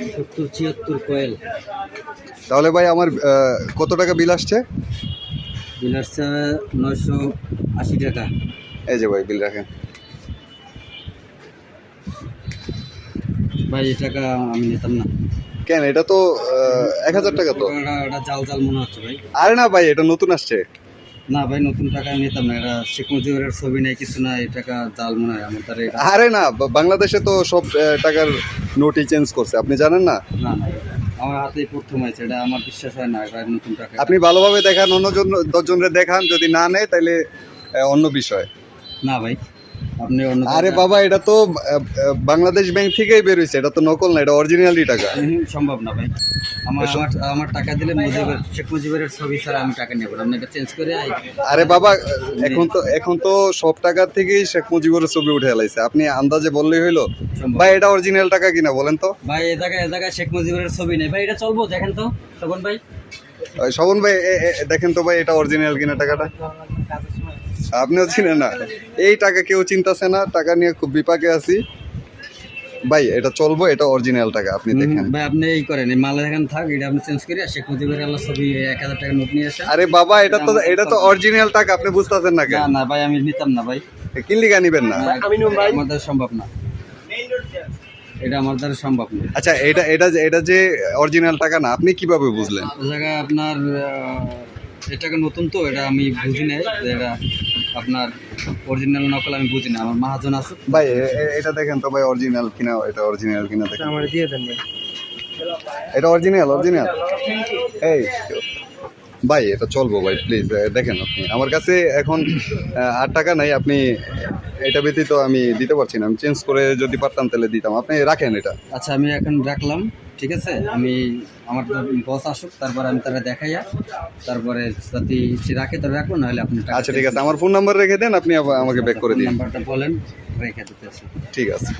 70 76 কোয়েল। তাহলে ভাই আমার কত টাকা বিল আসছে? বিল আসছে 980 টাকা। এই যে ভাই বিল রাখেন। ভাই এই টাকা আমি নিতাম না। কেন? এটা তো 1000 টাকা তো। এটা জাল জাল মনে হচ্ছে ভাই। আরে না ভাই, এটা নতুন আসছে। না ভাই, নতুন টাকা আমি নিতাম না। এটা শেখ মুজিবের ছবি নেই, কিছু না, এই টাকা জাল মনে হয় আমার দ্বারা। আরে না, বাংলাদেশে তো সব টাকার নোটই চেঞ্জ করছে, আপনি জানেন না? না না, আমার হাতেই প্রথম হয়েছে, এটা আমার বিশ্বাস হয় না। এটা নতুন টাকা। আপনি ভালোভাবে দেখান, অন্যজন 10 জনরে দেখান, যদি না নেয় তাহলে অন্য বিষয়। না ভাই, আপনি অন্য আরে বাবা, এটা তো বাংলাদেশ ব্যাংক থেকেই বের হইছে, এটা তো নকল না, এটা অরিজিনালি টাকা। সম্ভব না ভাই। আমার আমার টাকা দিলে শেখ মুজিবের ছবি ছাড়া আমি টাকা নেব না। আপনি এটা চেঞ্জ করে আরে বাবা, এখন তো সব টাকা থেকেই শেখ মুজিবের ছবি উঠে এলাইছে, আপনি আন্দাজে বললেই হইলো। ভাই এটা অরিজিনাল টাকা কিনা বলেন তো? ভাই এ জায়গায় শেখ মুজিবের ছবি নেই ভাই। এটা চলবো, দেখেন তো শোভন ভাই। শোভন ভাই দেখেন তো ভাই, এটা অরিজিনাল কিনা টাকাটা? আপনিও চিনেন না? এই টাকা কেউ চিন্তাছে না, টাকা নিয়ে খুব বিপাকে আছি ভাই। এটা চলবো, এটা অরিজিনাল টাকা, আপনি দেখেন ভাই। আপনি এই করেন, এই মাল এখানে থাক, এটা আপনি চেঞ্জ করে শেখ মুজিবের আল্লাহ ছবি 1000 টাকা নোট নিয়ে আসেন। আরে বাবা, এটা তো অরিজিনাল টাকা, আপনি বুঝতেছেন না কেন? না না ভাই, আমি নিতাম না ভাই। কিনলি গা নিবেন না? আমার দ্বারা সম্ভব না, এটা আমার দ্বারা সম্ভব না। আচ্ছা, এটা যে অরিজিনাল টাকা না, আপনি কিভাবে বুঝলেন? ও জায়গায় আপনার এটাকে নতুন তো, এটা আমি বুঝি নাই যে এটা আপনার অরিজিনাল নকল, আমি বুঝি না। আমার মহাজন আছে ভাই এটা দেখেন তো ভাই, অরিজিনাল কিনা, এটা অরিজিনাল কিনা দেখেন। আমার দিয়ে দেন ভাই। এটা অরিজিনাল এই ভাই, এটা চলবো ভাই, প্লিজ দেখেন। আপনি আমার কাছে এখন 8 টাকা নাই, আপনি এটা ব্যতীত আমি দিতে পারছি না। আমি চেঞ্জ করে যদি পারতাম তাহলে দিতাম, আপনি রাখেন এটা। আচ্ছা, আমি এখন রাখলাম, ঠিক আছে। আমি আমার বস আসুক, তারপরে আমি তারা দেখাইয়া, তারপরে যদি সে রাখে তাহলে রাখবো, নাহলে আপনি টাকা আচ্ছা ঠিক আছে, আমার ফোন নাম্বার রেখে দেন, আপনি আমাকে ব্যাক করে দিন। নাম্বারটা বলেন, রেখে দিতে আছে। ঠিক আছে।